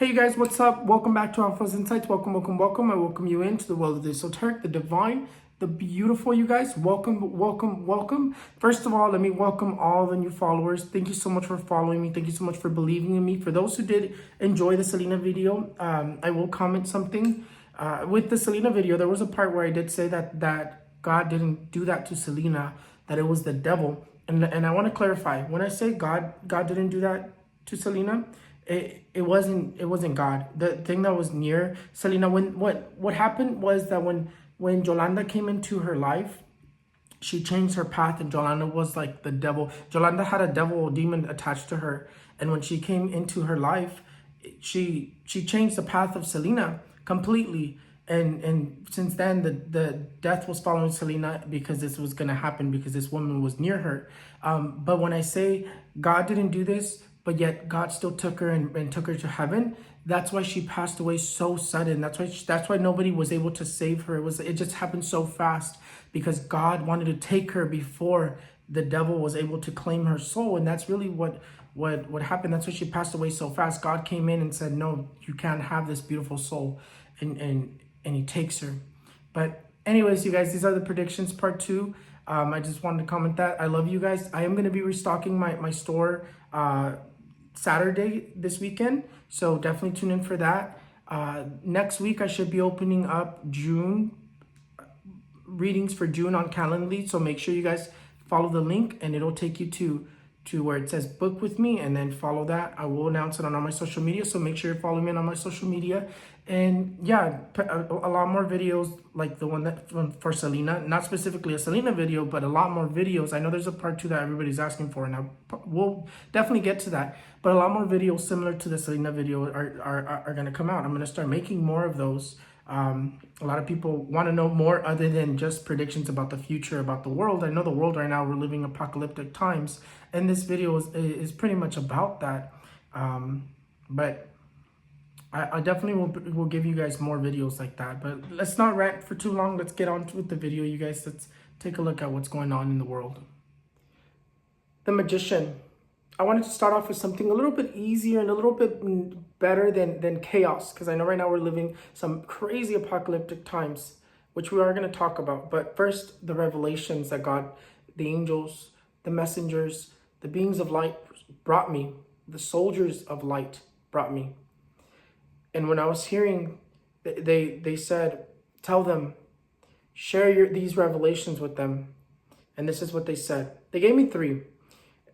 Hey you guys, what's up? Welcome back to Raphaelsinsights. Welcome. I welcome you into the world of the esoteric, the divine, the beautiful, you guys. Welcome. First of all, let me welcome all the new followers. Thank you so much for following me. Thank you so much for believing in me. For those who did enjoy the Selena video, I will comment something. With the Selena video, there was a part where I did say that God didn't do that to Selena, that it was the devil. And I want to clarify. When I say God didn't do that to Selena, it wasn't God. The thing that was near Selena, when what happened was that when Yolanda came into her life, she changed her path, and Yolanda was like the devil. Yolanda had a devil demon attached to her, and when she came into her life, she changed the path of Selena completely. And since then, the death was following Selena, because this was gonna happen, because this woman was near her. But when I say God didn't do this, but yet God still took her and took her to heaven, that's why she passed away so sudden. That's why nobody was able to save her. It just happened so fast, because God wanted to take her before the devil was able to claim her soul. And that's really what happened. That's why she passed away so fast. God came in and said, no, you can't have this beautiful soul, and he takes her. But anyways, you guys, these are the predictions, part 2. I just wanted to comment that I love you guys. I am going to be restocking my store Saturday this weekend, so definitely tune in for that. Next week I should be opening up June readings for June on Calendly, so make sure you guys follow the link, and it'll take you to where it says book with me, and then follow that. I will announce it on all my social media, so make sure you're following me on my social media. And yeah, a lot more videos like the one that for Selena, not specifically a Selena video, but a lot more videos. I know there's a part 2 that everybody's asking for, and we'll definitely get to that, but a lot more videos similar to the Selena video are going to come out. I'm going to start making more of those. A lot of people want to know more other than just predictions about the future, about the world. I know the world right now, we're living apocalyptic times, and this video is pretty much about that. But I definitely will give you guys more videos like that. But let's not rant for too long. Let's get on with the video, you guys. Let's take a look at what's going on in the world. The Magician. I wanted to start off with something a little bit easier and a little bit better than chaos, because I know right now we're living some crazy apocalyptic times, which we are going to talk about. But first, the revelations that God, the angels, the messengers, the beings of light brought me, the soldiers of light brought me. And when I was hearing, they said, tell them, share these revelations with them. And this is what they said. They gave me 3.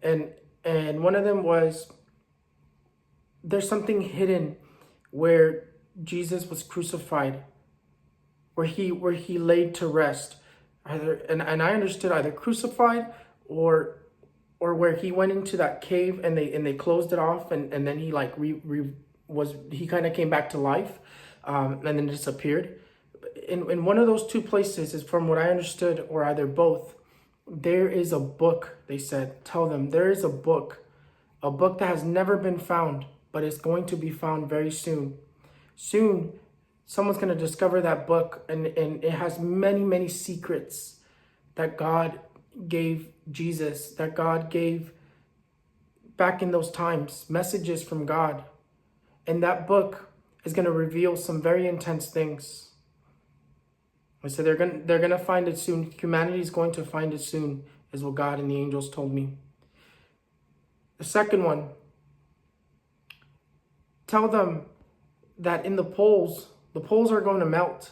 And one of them was, there's something hidden where Jesus was crucified, where he laid to rest. And I understood either crucified or where he went into that cave and they closed it off, and then he like he kind of came back to life, and then disappeared. In one of those 2 places, is from what I understood, or either both. There is a book, they said. Tell them there is a book that has never been found, but it's going to be found very soon. Soon, someone's going to discover that book, and it has many, many secrets that God gave Jesus, that God gave back in those times, messages from God. And that book is going to reveal some very intense things. So they're gonna find it soon. Humanity is going to find it soon, is what God and the angels told me. The second one, tell them that in the poles are going to melt.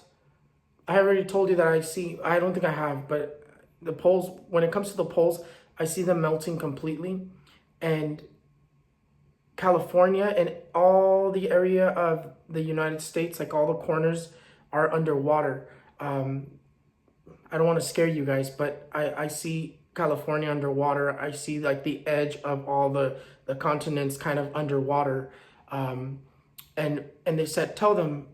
I already told you that I don't think I have, but the poles, when it comes to the poles, I see them melting completely. And California and all the area of the United States, like all the corners, are underwater. I don't want to scare you guys, but I see California underwater. I see like the edge of all the continents kind of underwater. And they said, tell them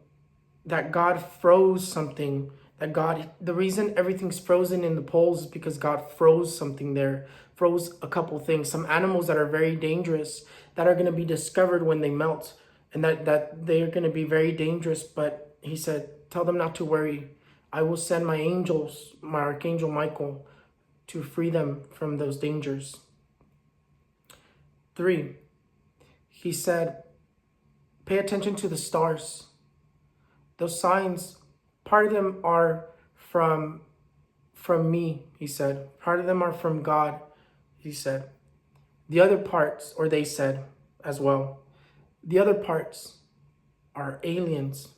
that God froze something, the reason everything's frozen in the poles is because God froze something there, froze a couple things, some animals that are very dangerous that are going to be discovered when they melt, and that they are going to be very dangerous. But he said, tell them not to worry. I will send my angels, my Archangel Michael, to free them from those dangers. 3, he said, Pay attention to the stars. Those signs, part of them are from me, he said. Part of them are from God, he said. The other parts, or they said as well, the other parts are aliens.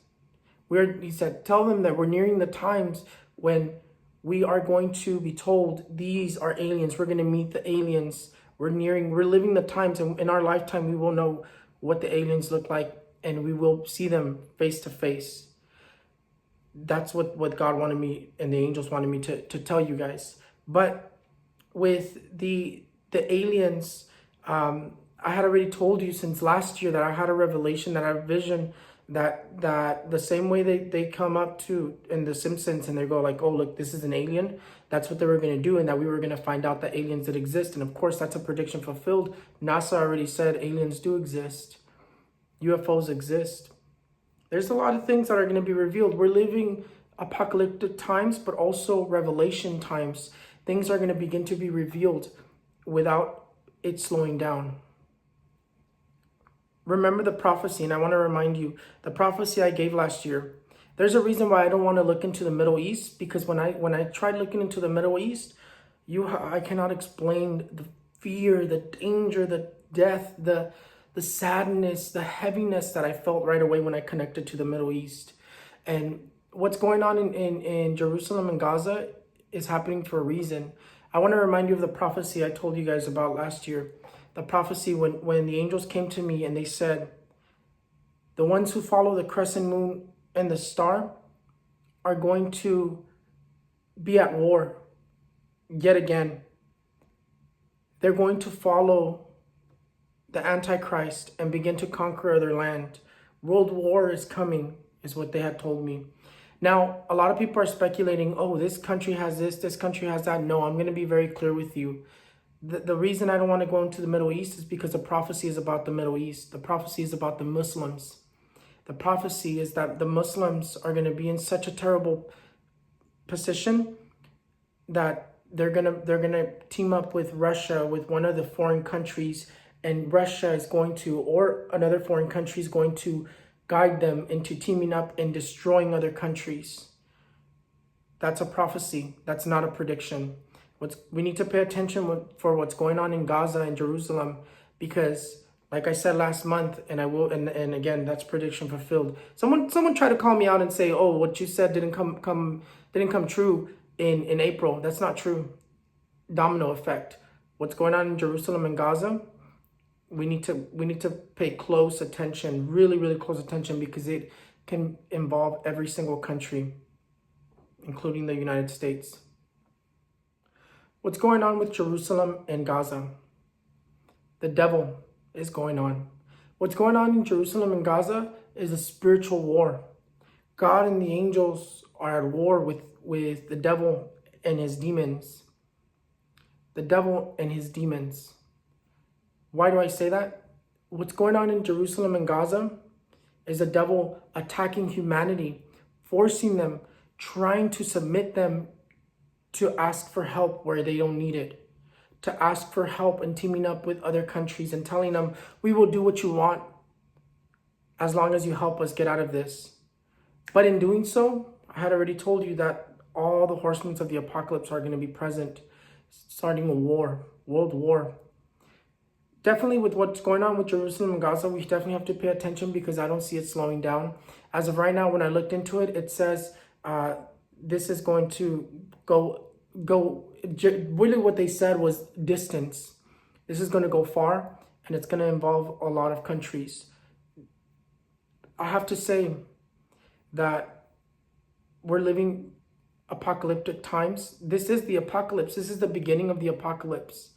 He said, tell them that we're nearing the times when we are going to be told these are aliens. We're going to meet the aliens. We're living the times, and in our lifetime, we will know what the aliens look like, and we will see them face to face. That's what God wanted me and the angels wanted me to tell you guys. But with the aliens, I had already told you since last year that I had a revelation, that I had a vision, that the same way they come up to in The Simpsons and they go like, oh, look, this is an alien. That's what they were going to do, and that we were going to find out that aliens did exist. And of course, that's a prediction fulfilled. NASA already said aliens do exist. UFOs exist. There's a lot of things that are going to be revealed. We're living apocalyptic times, but also revelation times. Things are going to begin to be revealed without it slowing down. Remember the prophecy, and I want to remind you, the prophecy I gave last year. There's a reason why I don't want to look into the Middle East, because when I tried looking into the Middle East, I cannot explain the fear, the danger, the death, the sadness, the heaviness that I felt right away when I connected to the Middle East. And what's going on in Jerusalem and Gaza is happening for a reason. I want to remind you of the prophecy I told you guys about last year. The prophecy when the angels came to me and they said, the ones who follow the crescent moon and the star are going to be at war yet again. They're going to follow the Antichrist and begin to conquer other land. World war is coming, is what they had told me. Now, a lot of people are speculating, oh, this country has this country has that. No, I'm going to be very clear with you. The reason I don't want to go into the Middle East is because the prophecy is about the Middle East. The prophecy is about the Muslims. The prophecy is that the Muslims are going to be in such a terrible position that they're gonna team up with Russia, with one of the foreign countries, and Russia is going to, or another foreign country is going to guide them into teaming up and destroying other countries. That's a prophecy. That's not a prediction. We need to pay attention for what's going on in Gaza and Jerusalem, because like I said last month, and I will, and again, that's prediction fulfilled. Someone tried to call me out and say, oh, what you said didn't come true in April. That's not true. Domino effect. What's going on in Jerusalem and Gaza, we need to pay close attention, really, really close attention, because it can involve every single country, including the United States. What's going on with Jerusalem and Gaza? The devil is going on. What's going on in Jerusalem and Gaza is a spiritual war. God and the angels are at war with the devil and his demons. The devil and his demons. Why do I say that? What's going on in Jerusalem and Gaza is the devil attacking humanity, forcing them, trying to submit them to ask for help where they don't need it, to ask for help and teaming up with other countries and telling them, we will do what you want as long as you help us get out of this. But in doing so, I had already told you that all the horsemen of the apocalypse are going to be present, starting a war, world war. Definitely with what's going on with Jerusalem and Gaza, we definitely have to pay attention, because I don't see it slowing down. As of right now, when I looked into it, it says this is going to go, really what they said was distance. This is going to go far, and it's going to involve a lot of countries. I have to say that we're living apocalyptic times. This is the apocalypse. This is the beginning of the apocalypse.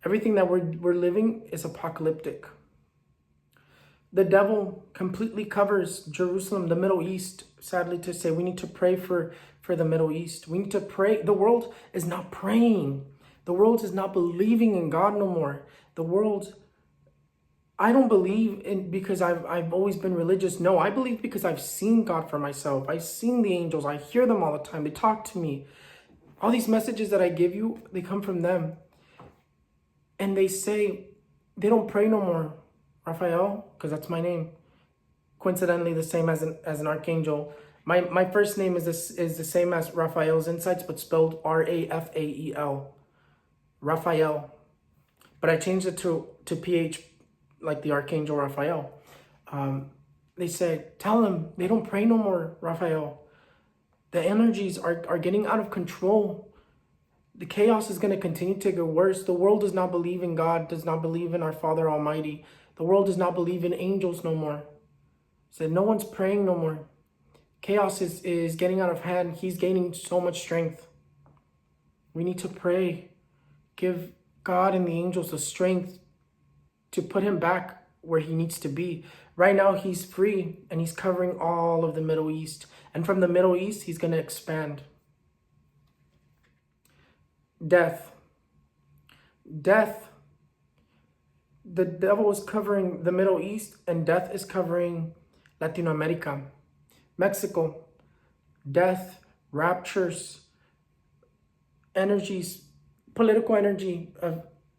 Everything that we're living is apocalyptic. The devil completely covers Jerusalem, the Middle East. Sadly to say, we need to pray for the Middle East. We need to pray. The world is not praying. The world is not believing in God no more. The world, I don't believe in because I've always been religious. No, I believe because I've seen God for myself. I've seen the angels. I hear them all the time. They talk to me. All these messages that I give you, they come from them. And they say, they don't pray no more. Raphael, because that's my name. coincidentally the same as an archangel. My first name is the same as Raphaelsinsights, but spelled Rafael, Raphael. But I changed it to PH, like the archangel Raphael. They said, tell them they don't pray no more, Raphael. The energies are getting out of control. The chaos is going to continue to get worse. The world does not believe in God, does not believe in our Father Almighty. The world does not believe in angels no more. Said no one's praying no more. Chaos is getting out of hand. He's gaining so much strength. We need to pray. Give God and the angels the strength to put him back where he needs to be. Right now, he's free and he's covering all of the Middle East. And from the Middle East, he's going to expand. Death. Death. The devil is covering the Middle East and death is covering Latin America. Mexico. Death, raptures, energies, political energy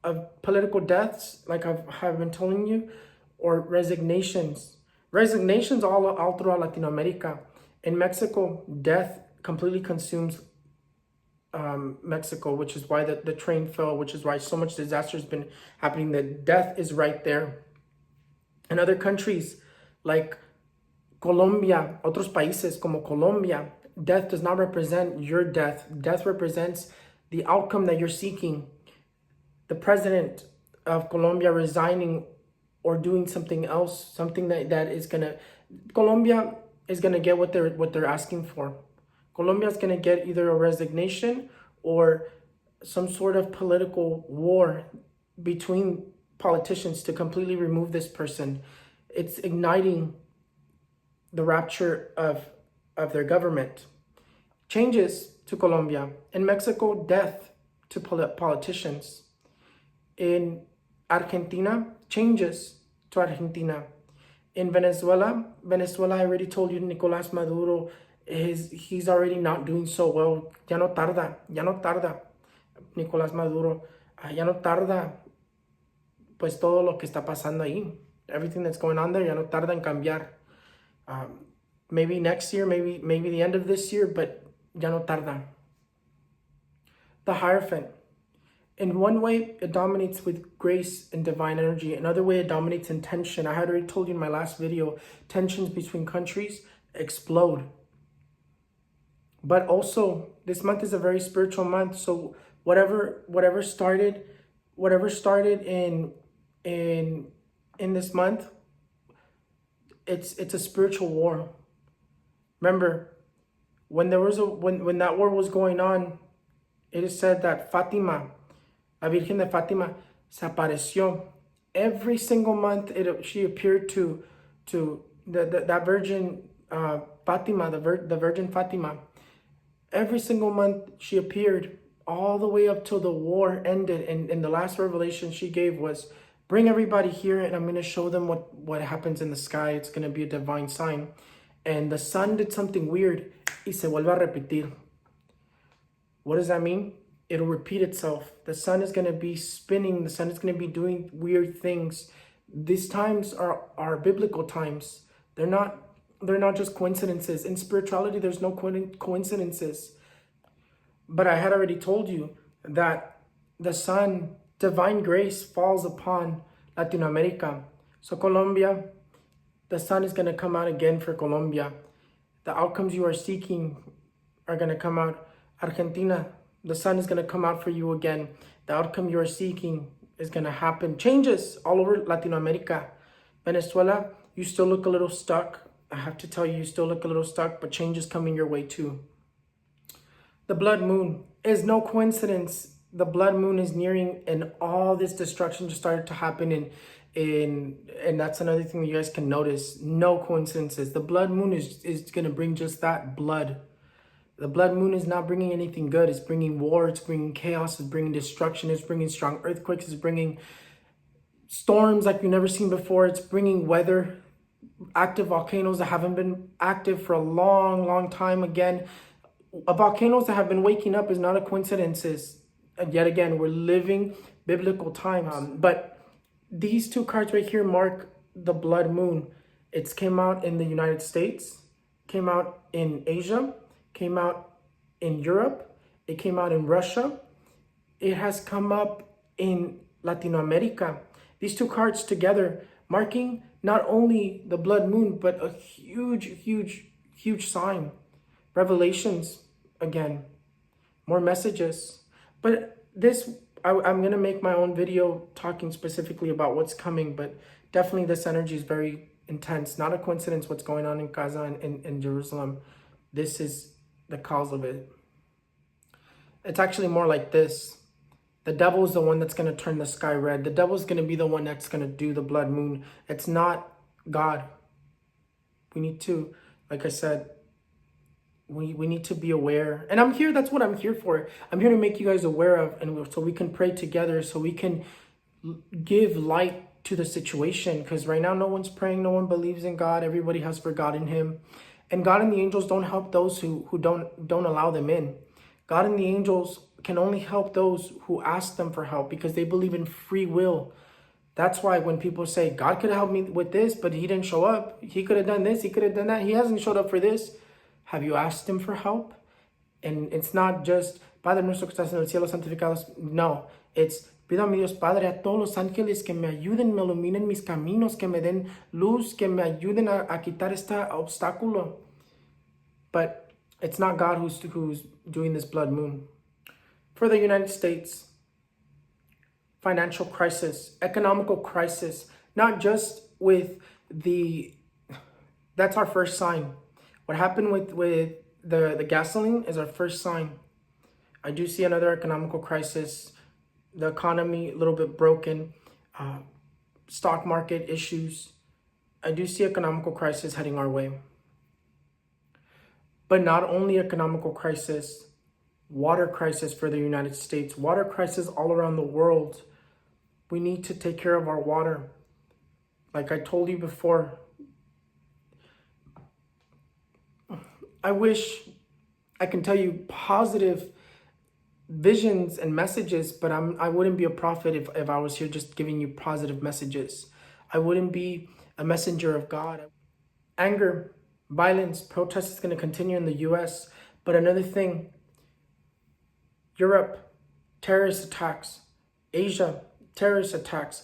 of political deaths, like I've been telling you, or resignations. Resignations all throughout Latin America. In Mexico, death completely consumes Mexico, which is why the train fell, which is why so much disaster has been happening. That death is right there. In other countries like Colombia, otros países como Colombia, death does not represent your death. Death represents the outcome that you're seeking. The president of Colombia resigning or doing something else, something that is gonna, Colombia is gonna get what they're asking for. Colombia is gonna get either a resignation or some sort of political war between politicians to completely remove this person. It's igniting the rapture of their government. Changes to Colombia. In Mexico, death to politicians. In Argentina, changes to Argentina. In Venezuela, I already told you, Nicolás Maduro, he's already not doing so well. Ya no tarda. Nicolás Maduro, ya no tarda, pues todo lo que está pasando ahí. Everything that's going on there, ya no tarda en cambiar. Maybe next year, maybe the end of this year, but ya no tarda. The Hierophant. In one way, it dominates with grace and divine energy. Another way, it dominates in tension. I had already told you in my last video, tensions between countries explode. But also, this month is a very spiritual month. So whatever started in this month, it's a spiritual war. Remember, when that war was going on, it is said that Fatima, La Virgen de Fatima, se apareció. Every single month, she appeared to that Virgin Fatima, the Virgin Fatima. Every single month she appeared, all the way up till the war ended. And the last revelation she gave was, bring everybody here and I'm going to show them what happens in the sky. It's going to be a divine sign. And the sun did something weird. Y se vuelve a repetir. What does that mean? It'll repeat itself. The sun is going to be spinning. The sun is going to be doing weird things. These times are biblical times. They're not just coincidences. In spirituality, there's no coincidences. But I had already told you that the sun, divine grace, falls upon Latin America. So Colombia, the sun is going to come out again for Colombia. The outcomes you are seeking are going to come out. Argentina, the sun is going to come out for you again. The outcome you are seeking is going to happen. Changes all over Latin America. Venezuela, you still look a little stuck. I have to tell you, you still look a little stuck, but change is coming your way too. The blood moon is no coincidence. The blood moon is nearing and all this destruction just started to happen and that's another thing that you guys can notice. No coincidences. The blood moon is going to bring just that, blood. The blood moon is not bringing anything good. It's bringing war. It's bringing chaos. It's bringing destruction. It's bringing strong earthquakes. It's bringing storms like you've never seen before. It's bringing weather. Active volcanoes that haven't been active for a long, long time again. Volcanoes that have been waking up is not a coincidence. And yet again, we're living biblical times. But these two cards right here mark the blood moon. It's came out in the United States, came out in Asia, came out in Europe, it came out in Russia. It has come up in Latin America. These two cards together marking not only the blood moon, but a huge, huge, huge sign. Revelations again, more messages. But this, I'm going to make my own video talking specifically about what's coming, but definitely this energy is very intense. Not a coincidence what's going on in Gaza and in Jerusalem. This is the cause of it. It's actually more like this. The devil is the one that's going to turn the sky red. The devil's going to be the one that's going to do the blood moon. It's not God. We need to, like I said, we need to be aware. And I'm here, that's what I'm here for. I'm here to make you guys aware of, and so we can pray together, so we can give light to the situation. Because right now, no one's praying, no one believes in God. Everybody has forgotten him. And God and the angels don't help those who don't allow them in. God and the angels can only help those who ask them for help, because they believe in free will. That's why when people say, God could have helped me with this, but he didn't show up. He could have done this, he could have done that. He hasn't showed up for this. Have you asked him for help? And it's not just, Padre nuestro que estás en el cielo, santificados. No, it's, pido a mi Dios Padre, a todos los ángeles que me ayuden, me iluminen mis caminos, que me den luz, que me ayuden a quitar este obstáculo. But it's not God who's doing this blood moon. For the United States, financial crisis, economical crisis, not just with that's our first sign. What happened with the gasoline is our first sign. I do see another economical crisis, the economy a little bit broken, stock market issues. I do see economical crisis heading our way. But not only economical crisis, water crisis for the United States, water crisis all around the world. We need to take care of our water. Like I told you before, I wish I can tell you positive visions and messages, but I wouldn't be a prophet if I was here just giving you positive messages. I wouldn't be a messenger of God. Anger, violence, protest is going to continue in the US. But another thing, Europe, terrorist attacks. Asia, terrorist attacks.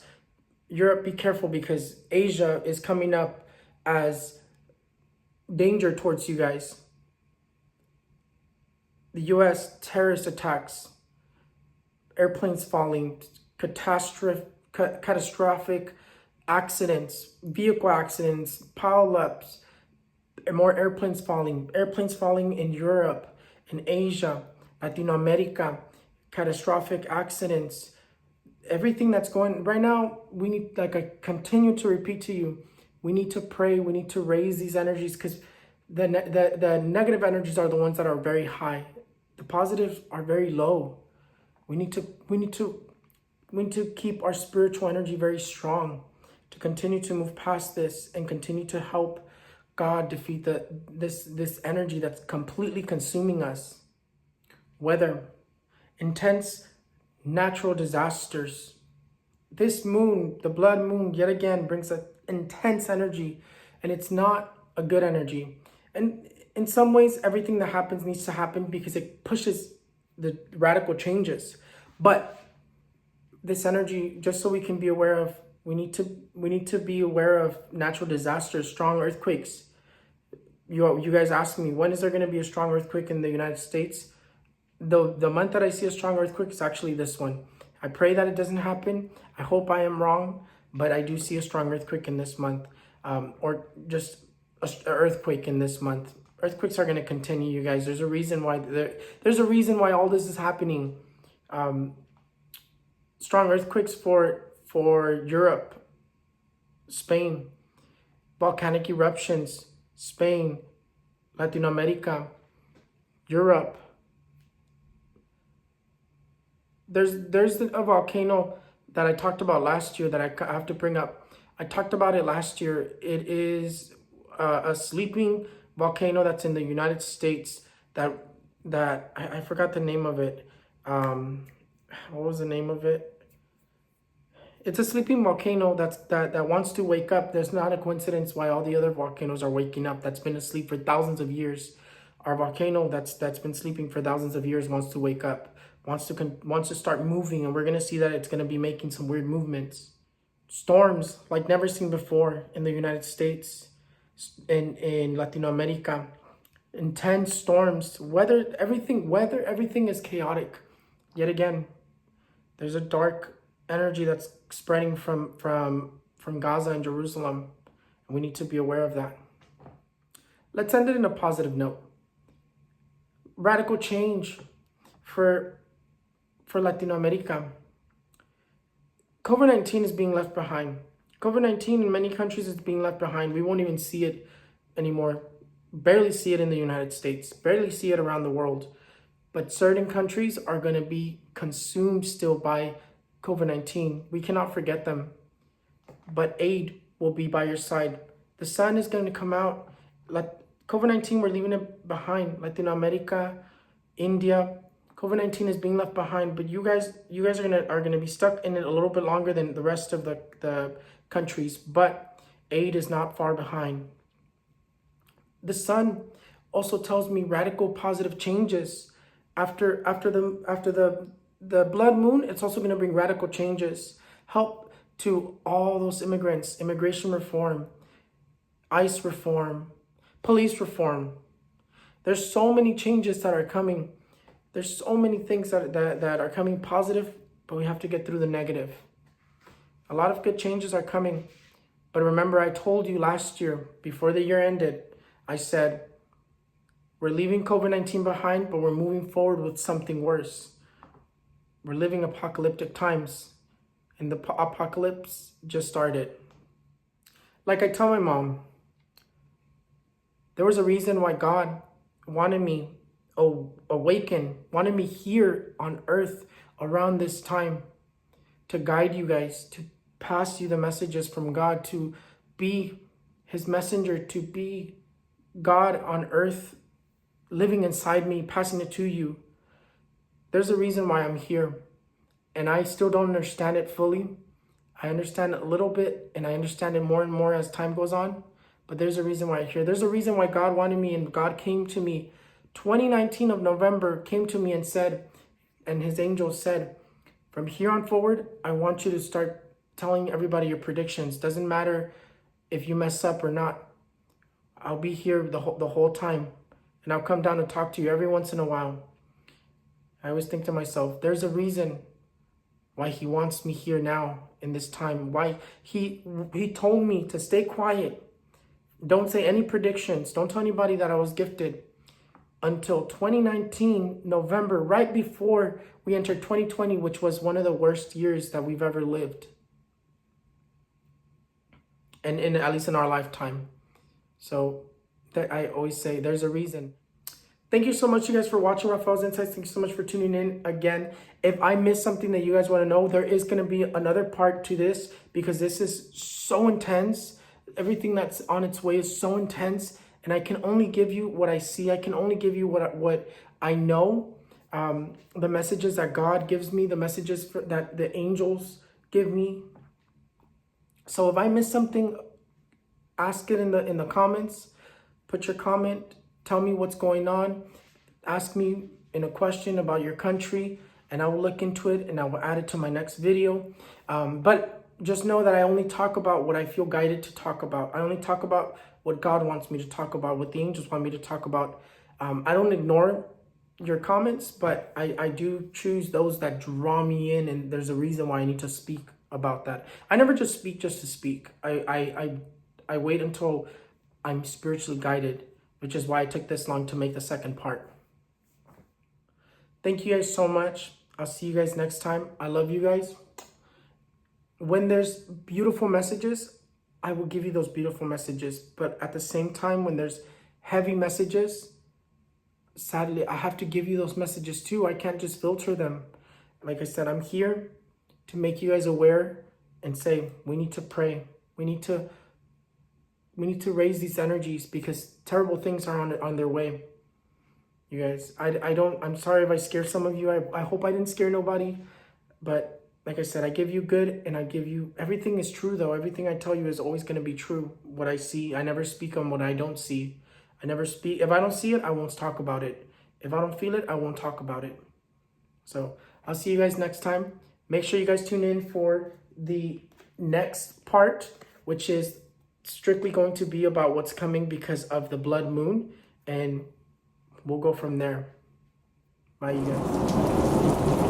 Europe, be careful, because Asia is coming up as danger towards you guys. The US, terrorist attacks, airplanes falling, catastrophic accidents, vehicle accidents, pileups, more airplanes falling in Europe, in Asia, Latin America, catastrophic accidents. Everything that's going right now, we need, like I continue to repeat to you, we need to pray, we need to raise these energies, because the negative energies are the ones that are very high. The positives are very low. We need to keep our spiritual energy very strong to continue to move past this and continue to help God defeat this energy that's completely consuming us. Weather, intense natural disasters. This moon, the blood moon, yet again brings an intense energy, and it's not a good energy. And in some ways, everything that happens needs to happen because it pushes the radical changes. But this energy, just so we can be aware of, we need to be aware of natural disasters, strong earthquakes. You guys ask me, when is there going to be a strong earthquake in the United States? The month that I see a strong earthquake is actually this one. I pray that it doesn't happen. I hope I am wrong, but I do see a strong earthquake in this month, or just an earthquake in this month. Earthquakes are going to continue, you guys. There's a reason why all this is happening. Strong earthquakes for Europe, Spain, volcanic eruptions, Spain, Latin America, Europe. There's a volcano that I talked about last year that I have to bring up. I talked about it last year. It is a sleeping volcano that's in the United States that I forgot the name of it. What was the name of it? It's a sleeping volcano that wants to wake up. There's not a coincidence why all the other volcanoes are waking up. That's been asleep for thousands of years. Our volcano that's been sleeping for thousands of years wants to wake up, wants to start moving, and we're gonna see that it's gonna be making some weird movements. Storms like never seen before in the United States, in Latino America. Intense storms, weather, everything is chaotic. Yet again, there's a dark energy that's spreading from Gaza and Jerusalem, and we need to be aware of that. Let's end it in a positive note. Radical change for Latino America. COVID-19 is being left behind. COVID-19 in many countries is being left behind. We won't even see it anymore. Barely see it in the United States. Barely see it around the world. But certain countries are going to be consumed still by COVID-19. We cannot forget them. But aid will be by your side. The sun is going to come out. COVID-19, we're leaving it behind. Latin America, India, COVID-19 is being left behind. But you guys are gonna be stuck in it a little bit longer than the rest of the countries. But aid is not far behind. The sun also tells me radical positive changes. After the blood moon, it's also going to bring radical changes. Help to all those immigrants, immigration reform, ICE reform, police reform. There's so many changes that are coming. There's so many things that are coming positive, but we have to get through the negative. A lot of good changes are coming. But remember, I told you last year, before the year ended, I said, we're leaving COVID-19 behind, but we're moving forward with something worse. We're living apocalyptic times, and the apocalypse just started. Like I tell my mom, there was a reason why God wanted me awakened, wanted me here on earth around this time to guide you guys, to pass you the messages from God, to be his messenger, to be God on earth, living inside me, passing it to you. There's a reason why I'm here, and I still don't understand it fully. I understand it a little bit, and I understand it more and more as time goes on, but there's a reason why I'm here. There's a reason why God wanted me, and God came to me. 2019 of November came to me and said, and his angel said, from here on forward, I want you to start telling everybody your predictions. Doesn't matter if you mess up or not. I'll be here the whole time, and I'll come down and talk to you every once in a while. I always think to myself, there's a reason why he wants me here now in this time. Why he told me to stay quiet. Don't say any predictions. Don't tell anybody that I was gifted until 2019, November, right before we entered 2020, which was one of the worst years that we've ever lived. And at least in our lifetime. So that I always say there's a reason. Thank you so much, you guys, for watching Raphael's Insights. Thank you so much for tuning in again. If I missed something that you guys want to know, there is going to be another part to this because this is so intense. Everything that's on its way is so intense, and I can only give you what I see. I can only give you what I know. The messages that God gives me, the messages that the angels give me. So if I miss something, ask it in the comments. Put your comment. Tell me what's going on. Ask me in a question about your country, and I will look into it and I will add it to my next video. But just know that I only talk about what I feel guided to talk about. I only talk about what God wants me to talk about, what the angels want me to talk about. I don't ignore your comments, but I do choose those that draw me in, and there's a reason why I need to speak about that. I never just speak just to speak. I wait until I'm spiritually guided, which is why I took this long to make the second part. Thank you guys so much. I'll see you guys next time. I love you guys. When there's beautiful messages, I will give you those beautiful messages. But at the same time, when there's heavy messages, sadly, I have to give you those messages too. I can't just filter them. Like I said, I'm here to make you guys aware and say, we need to pray. We need to raise these energies because terrible things are on their way. You guys, I'm sorry if I scared some of you. I hope I didn't scare nobody, but like I said, I give you good and I give you, everything is true though. Everything I tell you is always going to be true. What I see, I never speak on what I don't see. I never speak, if I don't see it, I won't talk about it. If I don't feel it, I won't talk about it. So I'll see you guys next time. Make sure you guys tune in for the next part, which is strictly going to be about what's coming because of the blood moon. And we'll go from there. Bye, you guys.